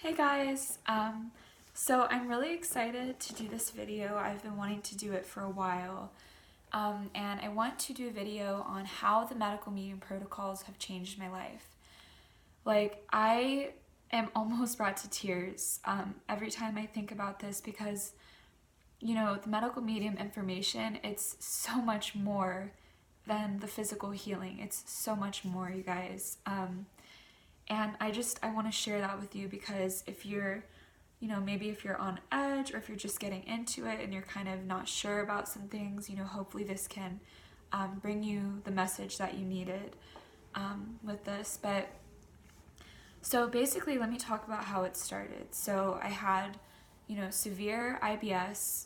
Hey guys, so I'm really excited to do this video. I've been wanting to do it for a while, and I want to do a video on how the medical medium protocols have changed my life. Like, I am almost brought to tears every time I think about this because, the medical medium information, it's so much more than the physical healing. It's so much more, you guys. And I want to share that with you because if you're, maybe if you're on edge or if you're just getting into it and you're kind of not sure about some things, hopefully this can bring you the message that you needed with this. But so basically, let me talk about how it started. So I had, severe IBS.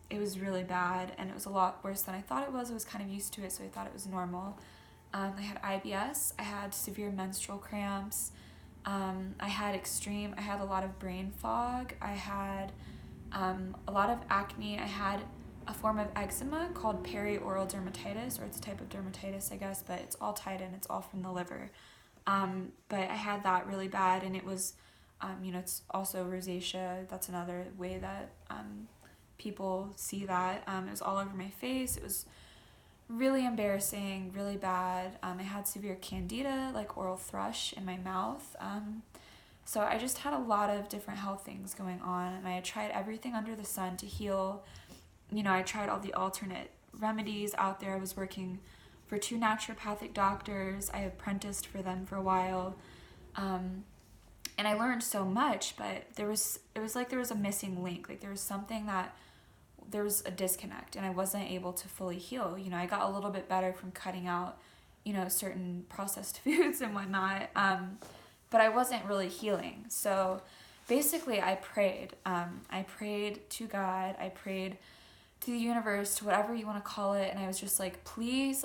It was really bad and it was a lot worse than I thought it was. I was kind of used to it, so I thought it was normal. I had IBS, I had severe menstrual cramps, I had a lot of brain fog, I had a lot of acne, I had a form of eczema called perioral dermatitis, or it's a type of dermatitis, I guess, but it's all tied in, it's all from the liver. But I had that really bad, and it was, it's also rosacea. That's another way that people see that. It was all over my face. It was really embarrassing, really bad. I had severe candida, like oral thrush in my mouth. So I just had a lot of different health things going on, and I had tried everything under the sun to heal. I tried all the alternate remedies out there. I was working for 2 naturopathic doctors. I apprenticed for them for a while. And I learned so much, but it was like there was a missing link. Like there was a disconnect and I wasn't able to fully heal. I got a little bit better from cutting out, certain processed foods and whatnot, but I wasn't really healing. So basically I prayed. I prayed to God, I prayed to the universe, to whatever you want to call it, and I was just like, please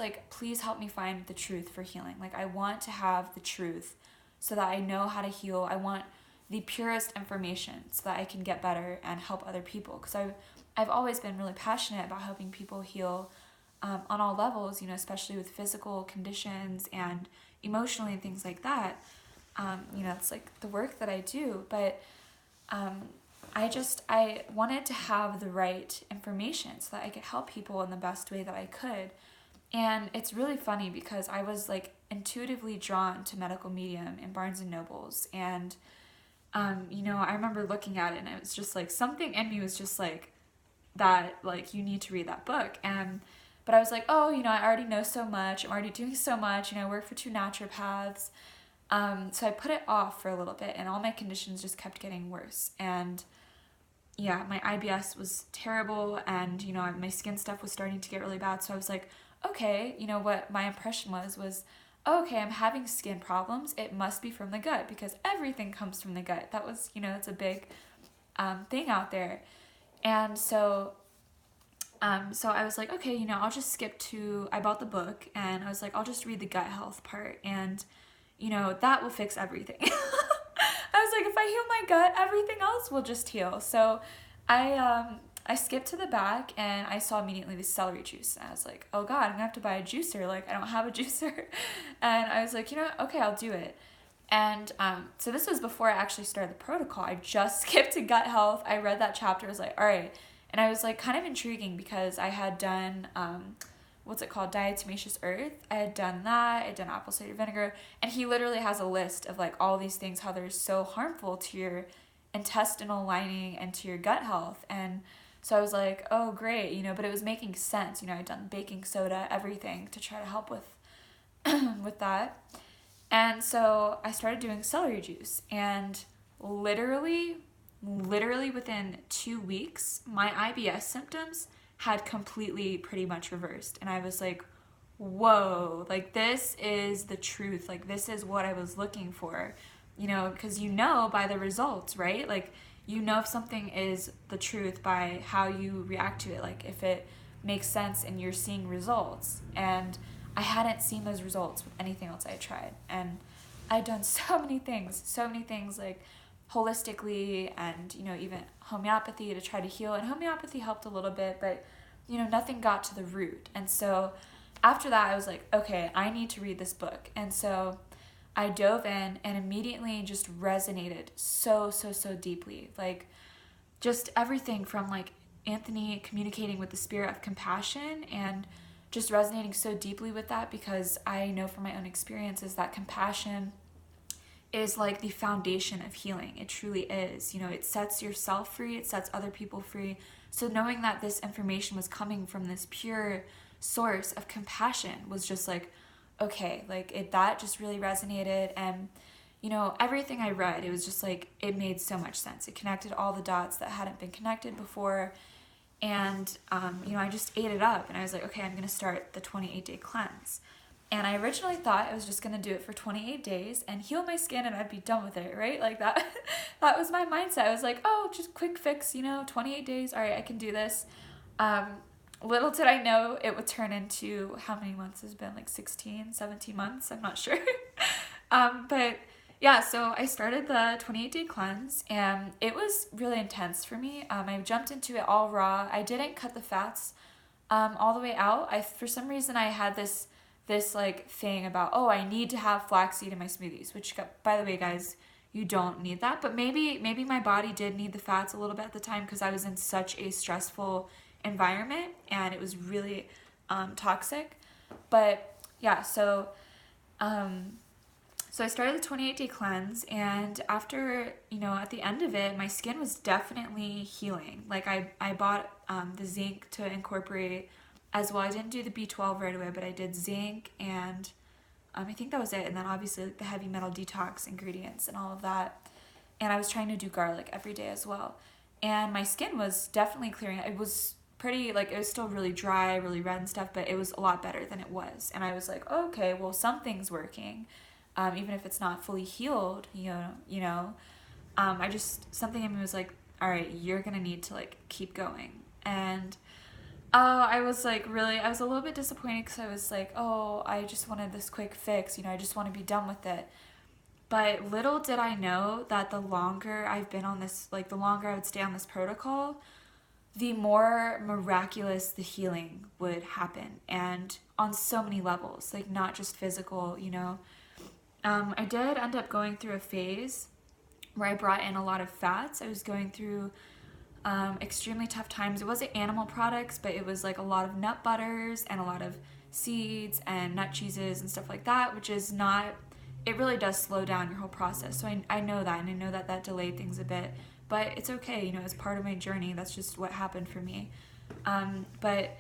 help me find the truth for healing. Like, I want to have the truth so that I know how to heal. I want the purest information so that I can get better and help other people, because I've always been really passionate about helping people heal on all levels, especially with physical conditions and emotionally and things like that. It's like the work that I do, but I wanted to have the right information so that I could help people in the best way that I could. And it's really funny because I was like intuitively drawn to medical medium in Barnes and Nobles, and I remember looking at it and it was just like something in me was just like, that, like, you need to read that book. But I was like, oh, I already know so much, I'm already doing so much, I work for 2 naturopaths. So I put it off for a little bit, and all my conditions just kept getting worse. And yeah, my IBS was terrible, and my skin stuff was starting to get really bad. So I was like, okay, what my impression was, okay, I'm having skin problems, it must be from the gut, because everything comes from the gut. That was, that's a big thing out there. And so I was like, okay, I'll just I bought the book, and I was like, I'll just read the gut health part, and, that will fix everything. I was like, if I heal my gut, everything else will just heal. So I skipped to the back, and I saw immediately the celery juice, and I was like, oh God, I'm gonna have to buy a juicer. Like, I don't have a juicer. And I was like, okay, I'll do it. And so this was before I actually started the protocol. I just skipped to gut health. I read that chapter. I was like, all right. And I was like kind of intriguing because I had done, diatomaceous earth. I had done that. I had done apple cider vinegar. And he literally has a list of like all these things, how they're so harmful to your intestinal lining and to your gut health. And so I was like, oh, great, but it was making sense. I'd done baking soda, everything to try to help with with that. And so I started doing celery juice, and literally within 2 weeks, my IBS symptoms had completely pretty much reversed. And I was like, whoa, like this is the truth. Like this is what I was looking for, because by the results, right? Like, if something is the truth by how you react to it, like if it makes sense and you're seeing results. And I hadn't seen those results with anything else I had tried. And I'd done so many things like holistically and, even homeopathy to try to heal. And homeopathy helped a little bit, but, nothing got to the root. And so after that, I was like, okay, I need to read this book. And so I dove in and immediately just resonated so, so, so deeply. Like, just everything from like Anthony communicating with the spirit of compassion and just resonating so deeply with that, because I know from my own experiences that compassion is like the foundation of healing. It truly is. You know, it sets yourself free, it sets other people free. So knowing that this information was coming from this pure source of compassion was just like, okay, like that just really resonated. And you know, everything I read, it was just like, it made so much sense. It connected all the dots that hadn't been connected before. And you know, I just ate it up, and I was like, okay, I'm going to start the 28-day cleanse. And I originally thought I was just going to do it for 28 days and heal my skin and I'd be done with it, right? Like that that was my mindset. I was like, oh, just quick fix, you know, 28 days. All right, I can do this. Little did I know it would turn into, how many months has it been? Like 16, 17 months? I'm not sure. But yeah, so I started the 28-day cleanse, and it was really intense for me. I jumped into it all raw. I didn't cut the fats all the way out. For some reason, I had this like thing about, oh, I need to have flaxseed in my smoothies, which, by the way, guys, you don't need that. But maybe my body did need the fats a little bit at the time, because I was in such a stressful environment and it was really toxic. But yeah, so I started the 28-day cleanse, and after, you know, at the end of it, my skin was definitely healing. Like I bought the zinc to incorporate as well. I didn't do the B12 right away, but I did zinc, and I think that was it. And then obviously like the heavy metal detox ingredients and all of that. And I was trying to do garlic every day as well. And my skin was definitely clearing. It was pretty, like, it was still really dry, really red and stuff, but it was a lot better than it was. And I was like, oh, okay, well, something's working. Even if it's not fully healed, I just, something in me was like, all right, you're going to need to like keep going. And I was like, really, I was a little bit disappointed, because I was like, oh, I just wanted this quick fix, I just want to be done with it. But little did I know that the longer I've been on this, like the longer I would stay on this protocol, the more miraculous the healing would happen, and on so many levels, like not just physical, I did end up going through a phase where I brought in a lot of fats. I was going through extremely tough times. It wasn't animal products, but it was like a lot of nut butters and a lot of seeds and nut cheeses and stuff like that, which is not, it really does slow down your whole process. So I know that, and I know that delayed things a bit, but it's okay, it's part of my journey. That's just what happened for me. But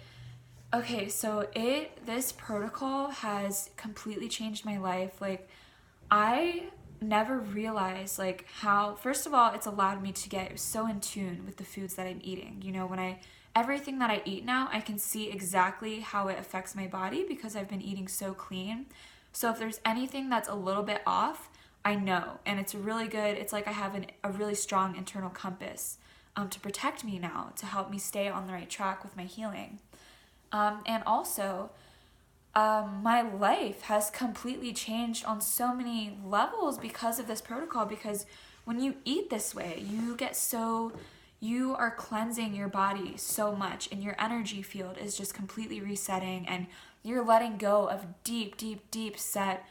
okay, so this protocol has completely changed my life. Like, I never realized like how, first of all, it's allowed me to get so in tune with the foods that I'm eating. When everything that I eat now, I can see exactly how it affects my body, because I've been eating so clean. So if there's anything that's a little bit off, I know. And it's really good. It's like I have a really strong internal compass to protect me now, to help me stay on the right track with my healing. And also, my life has completely changed on so many levels because of this protocol. Because when you eat this way, you are cleansing your body so much, and your energy field is just completely resetting, and you're letting go of deep, deep, deep set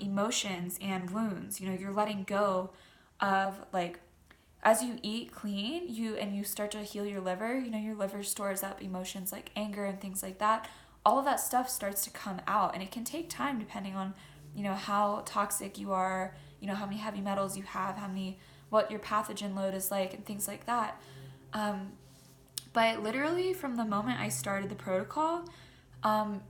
emotions and wounds. You're letting go of, like, as you eat clean, you start to heal your liver. Your liver stores up emotions like anger and things like that. All of that stuff starts to come out, and it can take time depending on, how toxic you are, how many heavy metals you have, what your pathogen load is like, and things like that. But literally from the moment I started the protocol,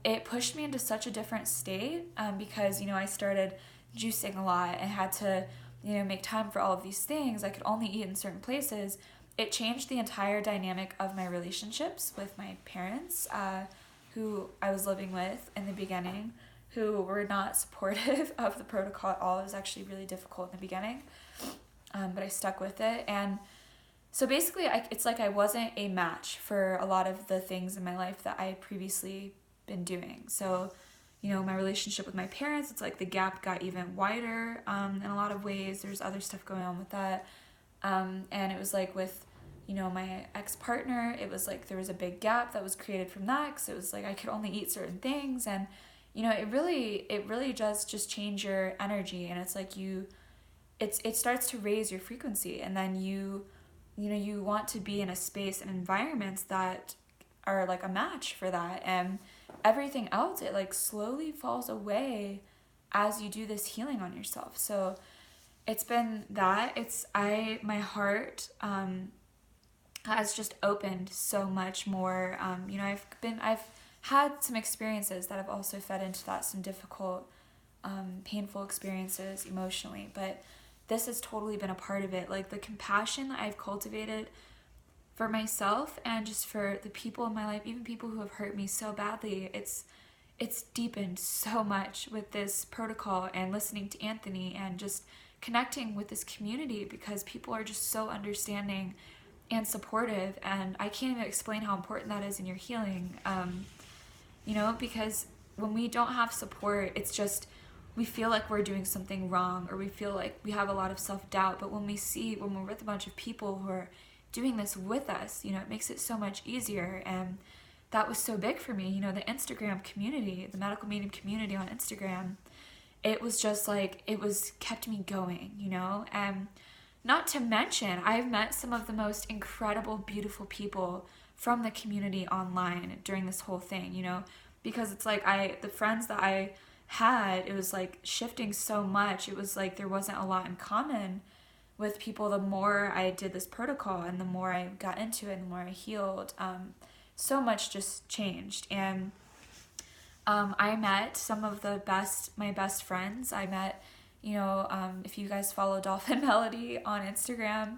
it pushed me into such a different state, because, I started juicing a lot and had to, make time for all of these things. I could only eat in certain places. It changed the entire dynamic of my relationships with my parents, who I was living with in the beginning, who were not supportive of the protocol at all. It was actually really difficult in the beginning, but I stuck with it. And so basically, it's like I wasn't a match for a lot of the things in my life that I had previously been doing. So, my relationship with my parents, it's like the gap got even wider in a lot of ways. There's other stuff going on with that. And it was like with, my ex-partner, it was like there was a big gap that was created from that, because it was like I could only eat certain things, and it really does just change your energy, and it's like it starts to raise your frequency, and then you want to be in a space and environments that are like a match for that, and everything else, it like slowly falls away as you do this healing on yourself. So it's been that my heart has just opened so much more. I've had some experiences that have also fed into that, some difficult, painful experiences emotionally, but this has totally been a part of it. Like the compassion that I've cultivated for myself and just for the people in my life, even people who have hurt me so badly, it's deepened so much with this protocol and listening to Anthony and just connecting with this community, because people are just so understanding and supportive, and I can't even explain how important that is in your healing. Because when we don't have support, it's just, we feel like we're doing something wrong, or we feel like we have a lot of self-doubt. But when we're with a bunch of people who are doing this with us, it makes it so much easier. And that was so big for me. The Instagram community, the medical medium community on Instagram, it was just like, kept me going, and not to mention, I've met some of the most incredible, beautiful people from the community online during this whole thing, because it's like the friends that I had, it was like shifting so much. It was like there wasn't a lot in common with people. The more I did this protocol and the more I got into it and the more I healed, so much just changed. And I met some of my best friends. I met, if you guys follow Dolphin Melody on Instagram,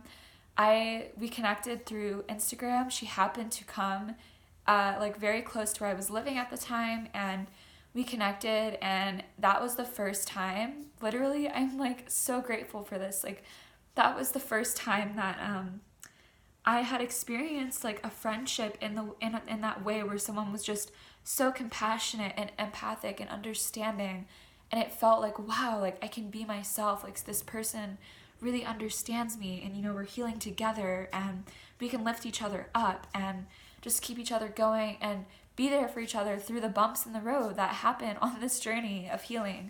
we connected through Instagram. She happened to come like very close to where I was living at the time, and we connected, and that was the first time, literally, I'm like so grateful for this. Like that was the first time that I had experienced like a friendship in that way, where someone was just so compassionate and empathic and understanding, and it felt like, wow, like I can be myself. Like this person really understands me, and we're healing together, and we can lift each other up and just keep each other going and be there for each other through the bumps in the road that happen on this journey of healing.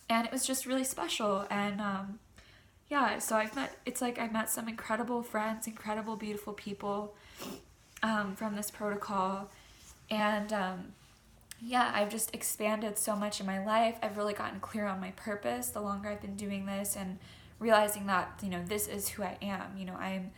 And it was just really special. And so I met some incredible friends, incredible, beautiful people from this protocol. And I've just expanded so much in my life. I've really gotten clear on my purpose the longer I've been doing this, and realizing that, this is who I am.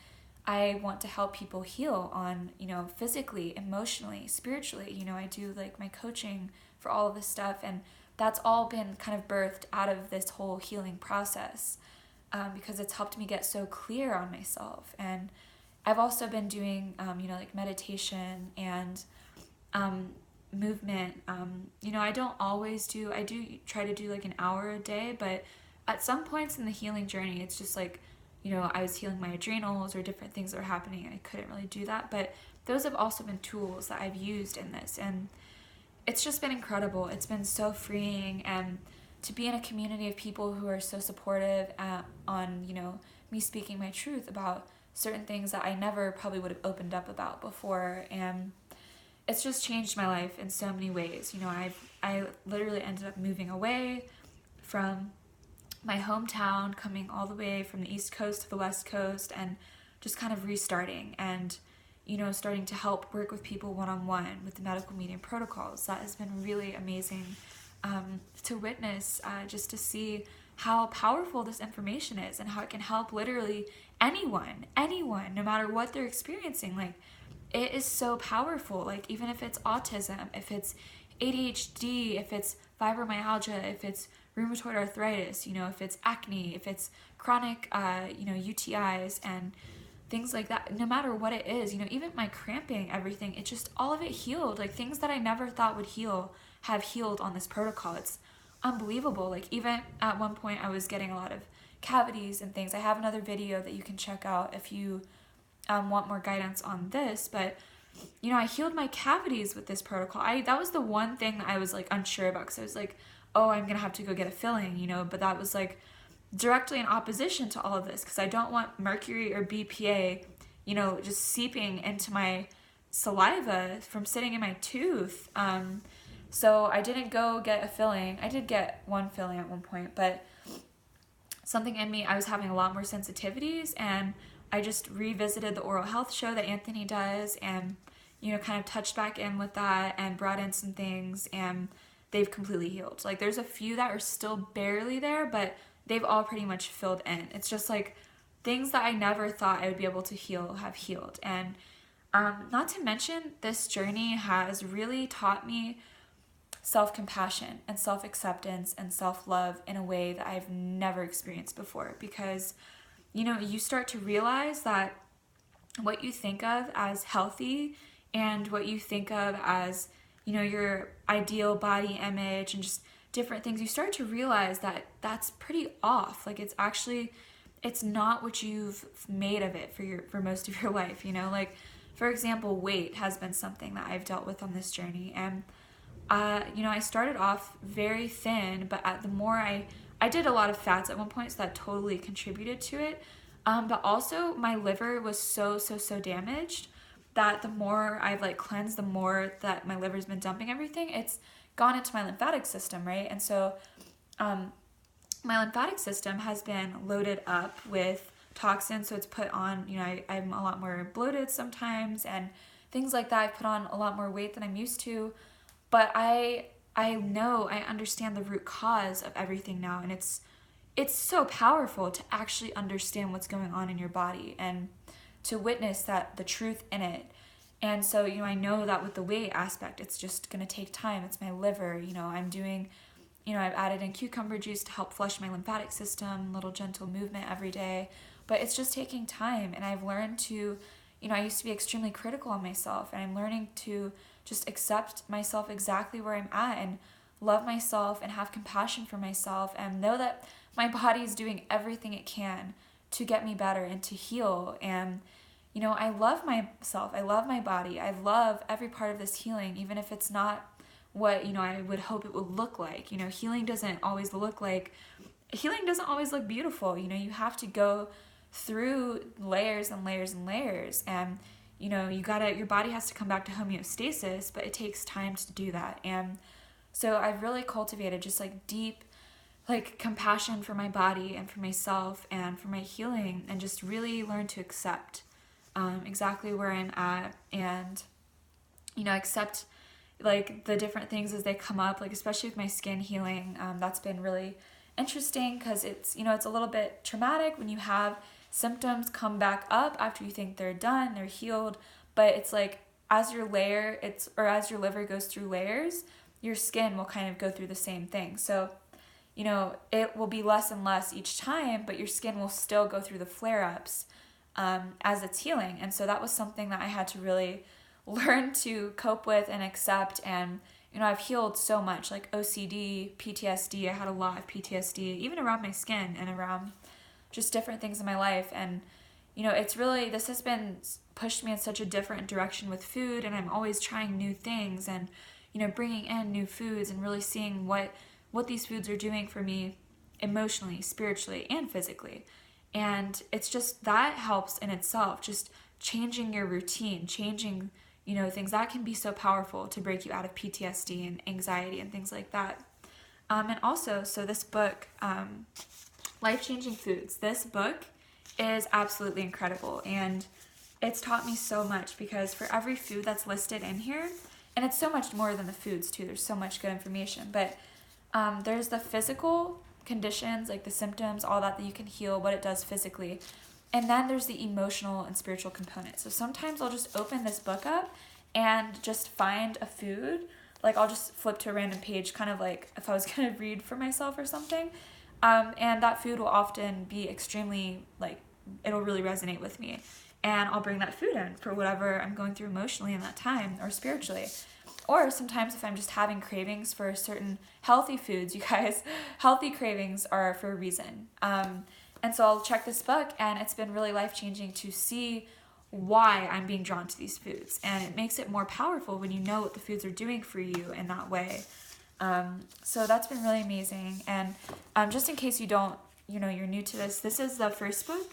I want to help people heal on, physically, emotionally, spiritually. I do like my coaching for all of this stuff, and that's all been kind of birthed out of this whole healing process, because it's helped me get so clear on myself. And I've also been doing, like meditation and movement. I don't always I do try to do like an hour a day, but at some points in the healing journey, it's just like, I was healing my adrenals or different things that were happening, and I couldn't really do that. But those have also been tools that I've used in this, and it's just been incredible. It's been so freeing, and to be in a community of people who are so supportive on, me speaking my truth about certain things that I never probably would have opened up about before. And it's just changed my life in so many ways. I literally ended up moving away from my hometown, coming all the way from the East Coast to the West Coast, and just kind of restarting and, starting to help work with people one-on-one with the medical medium protocols. That has been really amazing to witness, just to see how powerful this information is and how it can help literally anyone, no matter what they're experiencing. Like, it is so powerful. Like, even if it's autism, if it's ADHD, if it's fibromyalgia, if it's rheumatoid arthritis, if it's acne, if it's chronic, UTIs and things like that, no matter what it is, even my cramping, everything, it just, all of it healed. Like, things that I never thought would heal have healed on this protocol. It's unbelievable. Like, even at one point I was getting a lot of cavities and things. I have another video that you can check out if you want more guidance on this, but I healed my cavities with this protocol. That was the one thing that I was like unsure about, because I was like, oh, I'm gonna have to go get a filling, but that was like directly in opposition to all of this, because I don't want mercury or BPA, just seeping into my saliva from sitting in my tooth. So I didn't go get a filling. I did get one filling at one point, but something in me, I was having a lot more sensitivities, and I just revisited the oral health show that Anthony does, and kind of touched back in with that and brought in some things, and they've completely healed. Like, there's a few that are still barely there, but they've all pretty much filled in. It's just like things that I never thought I would be able to heal have healed. And not to mention, this journey has really taught me self-compassion and self-acceptance and self-love in a way that I've never experienced before, because you start to realize that what you think of as healthy and what you think of as your ideal body image and just different things, you start to realize that that's pretty off. Like, it's not what you've made of it for most of your life. Like, for example, weight has been something that I've dealt with on this journey, and I started off very thin, but the more I did a lot of fats at one point, so that totally contributed to it. But also my liver was so damaged that the more I've cleansed, the more that my liver's been dumping everything, it's gone into my lymphatic system, right? And so my lymphatic system has been loaded up with toxins, so it's put on, I'm a lot more bloated sometimes and things like that. I've put on a lot more weight than I'm used to, but I understand the root cause of everything now, and it's so powerful to actually understand what's going on in your body and to witness the truth in it. And so, I know that with the weight aspect, it's just going to take time. It's my liver. I'm doing, I've added in cucumber juice to help flush my lymphatic system, little gentle movement every day. But it's just taking time. And I've learned to, I used to be extremely critical on myself. And I'm learning to just accept myself exactly where I'm at and love myself and have compassion for myself and know that my body is doing everything it can to get me better and to heal. And I love myself, I love my body, I love every part of this healing, even if it's not what I would hope it would look like. Healing doesn't always look beautiful. You have to go through layers and layers and layers, and your body has to come back to homeostasis, but it takes time to do that. And so I've really cultivated just deep compassion for my body and for myself and for my healing, and just really learn to accept exactly where I'm at, and accept the different things as they come up, especially with my skin healing. That's been really interesting, because it's it's a little bit traumatic when you have symptoms come back up after you think they're done, they're healed, but it's as your liver goes through layers, your skin will kind of go through the same thing. So it will be less and less each time, but your skin will still go through the flare-ups as it's healing. And so that was something that I had to really learn to cope with and accept. And I've healed so much, OCD, PTSD. I had a lot of PTSD, even around my skin and around just different things in my life. And this has been pushed me in such a different direction with food, and I'm always trying new things and bringing in new foods and really seeing what these foods are doing for me emotionally, spiritually, and physically. And it's just, that helps in itself, just changing your routine, changing, things that can be so powerful to break you out of PTSD and anxiety and things like that. And also, so this book, Life-Changing Foods, this book is absolutely incredible. And it's taught me so much, because for every food that's listed in here, and it's so much more than the foods too, there's so much good information, but there's the physical conditions, the symptoms, all that you can heal, what it does physically. And then there's the emotional and spiritual component. So sometimes I'll just open this book up and just find a food. I'll just flip to a random page, kind of if I was going to read for myself or something. And that food will often be extremely, it'll really resonate with me. And I'll bring that food in for whatever I'm going through emotionally in that time, or spiritually. Or sometimes if I'm just having cravings for certain healthy foods, you guys, healthy cravings are for a reason. And so I'll check this book, and it's been really life-changing to see why I'm being drawn to these foods. And it makes it more powerful when you know what the foods are doing for you in that way. So that's been really amazing. And just in case you don't, you're new to this, this is the first book.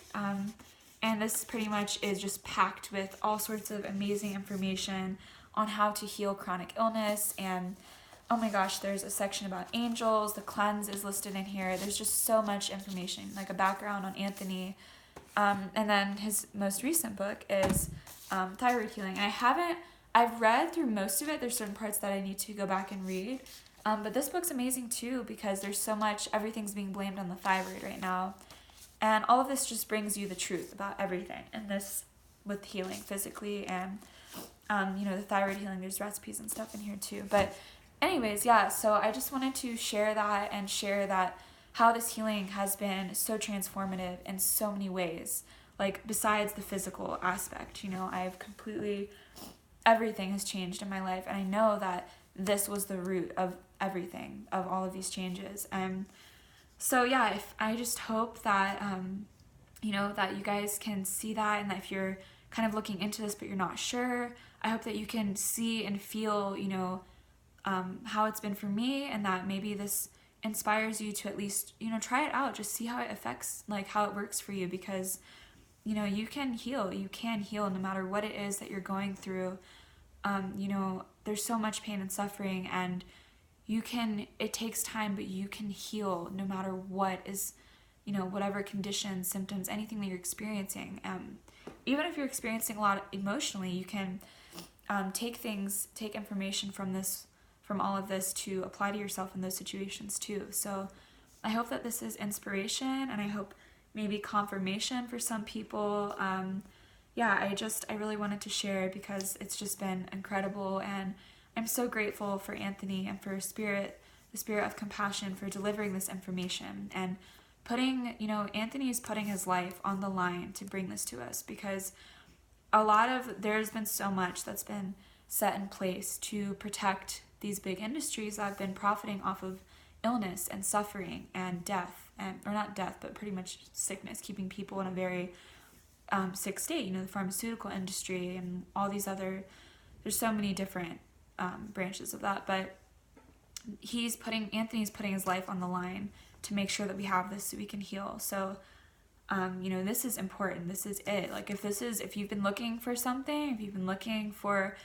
And this pretty much is just packed with all sorts of amazing information on how to heal chronic illness and oh my gosh, there's a section about angels, the cleanse is listed in here. There's just so much information, like a background on Anthony. And then his most recent book is Thyroid Healing. And I've read through most of it. There's certain parts that I need to go back and read. But this book's amazing too, because there's so much, everything's being blamed on the thyroid right now. And all of this just brings you the truth about everything. And this with healing physically and, the thyroid healing, there's recipes and stuff in here too. But anyways, yeah, so I just wanted to share that and share that how this healing has been so transformative in so many ways. Like besides the physical aspect, everything has changed in my life. And I know that this was the root of everything, of all of these changes. So yeah, I just hope that, that you guys can see that, and that if you're kind of looking into this but you're not sure, I hope that you can see and feel, how it's been for me, and that maybe this inspires you to at least, try it out, just see how it affects, like how it works for you, because, you can heal no matter what it is that you're going through. There's so much pain and suffering, and it takes time, but you can heal no matter what is, whatever conditions, symptoms, anything that you're experiencing. Even if you're experiencing a lot emotionally, you can take information from all of this to apply to yourself in those situations too. So I hope that this is inspiration, and I hope maybe confirmation for some people. I really wanted to share it because it's just been incredible, and I'm so grateful for Anthony and for the Spirit of Compassion for delivering this information and Anthony's putting his life on the line to bring this to us, because there's been so much that's been set in place to protect these big industries that have been profiting off of illness and suffering and death, or not death, but pretty much sickness, keeping people in a very sick state. The pharmaceutical industry and all these other, there's so many different branches of that, but Anthony's putting his life on the line to make sure that we have this so we can heal. So, this is important. This is it. Like if you've been looking for something, if you've been looking for,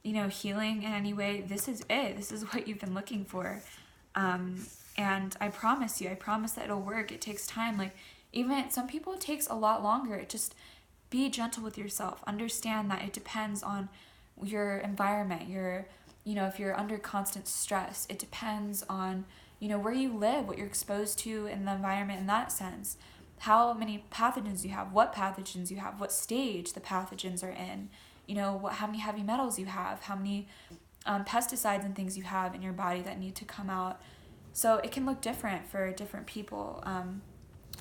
healing in any way, this is it. This is what you've been looking for. And I promise that it'll work. It takes time. Like even some people, it takes a lot longer. Just be gentle with yourself. Understand that it depends on your environment, if you're under constant stress, it depends on, where you live, what you're exposed to in the environment in that sense, how many pathogens you have, what pathogens you have, what stage the pathogens are in, how many heavy metals you have, how many pesticides and things you have in your body that need to come out. So it can look different for different people,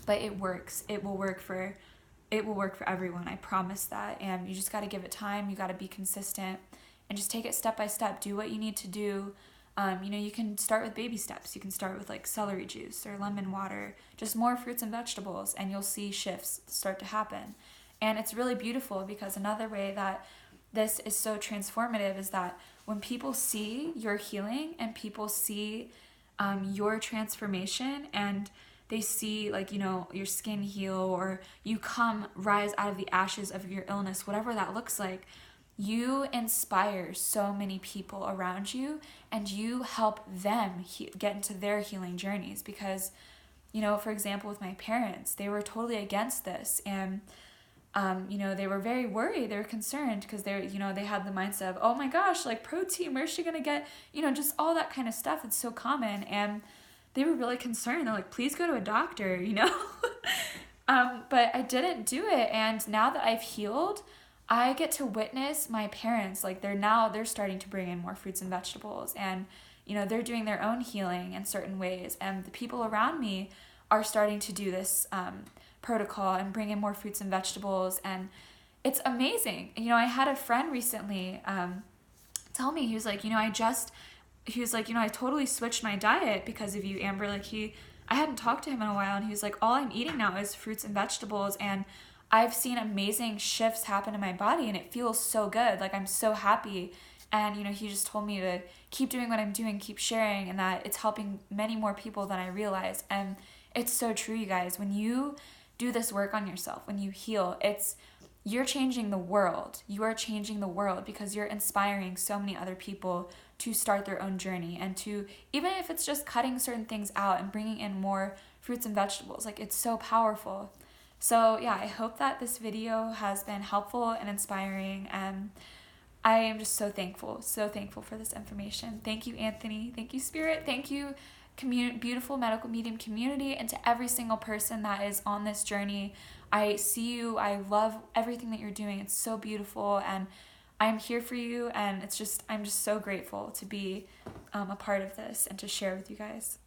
but it works. It will work for everyone. I promise that. And you just got to give it time. You got to be consistent and just take it step by step. Do what you need to do. You can start with baby steps. You can start with like celery juice or lemon water, just more fruits and vegetables, and you'll see shifts start to happen. And it's really beautiful, because another way that this is so transformative is that when people see your healing and people see your transformation, and they see your skin heal, or you rise out of the ashes of your illness, whatever that looks like, you inspire so many people around you, and you help them get into their healing journeys. Because, for example, with my parents, they were totally against this, and they were very worried. They were concerned because they had the mindset of, oh my gosh, like protein, where's she gonna get, just all that kind of stuff that's so common. And they were really concerned. They're like, please go to a doctor, but I didn't do it. And now that I've healed, I get to witness my parents, like they're starting to bring in more fruits and vegetables, and, they're doing their own healing in certain ways. And the people around me are starting to do this protocol and bring in more fruits and vegetables. And it's amazing. I had a friend recently tell me, he was like, I totally switched my diet because of you, Amber. Like I hadn't talked to him in a while, and he was like, all I'm eating now is fruits and vegetables, and I've seen amazing shifts happen in my body, and it feels so good. Like I'm so happy. And, he just told me to keep doing what I'm doing, keep sharing, and that it's helping many more people than I realized. And it's so true, you guys. When you do this work on yourself, when you heal, you're changing the world. You are changing the world because you're inspiring so many other people to start their own journey, and to, even if it's just cutting certain things out and bringing in more fruits and vegetables, like it's so powerful. So yeah, I hope that this video has been helpful and inspiring, and I am just so thankful for this information. Thank you, Anthony. Thank you, Spirit. Thank you, beautiful medical medium community, and to every single person that is on this journey. I see you. I love everything that you're doing. It's so beautiful, and I'm here for you, and I'm just so grateful to be a part of this and to share with you guys.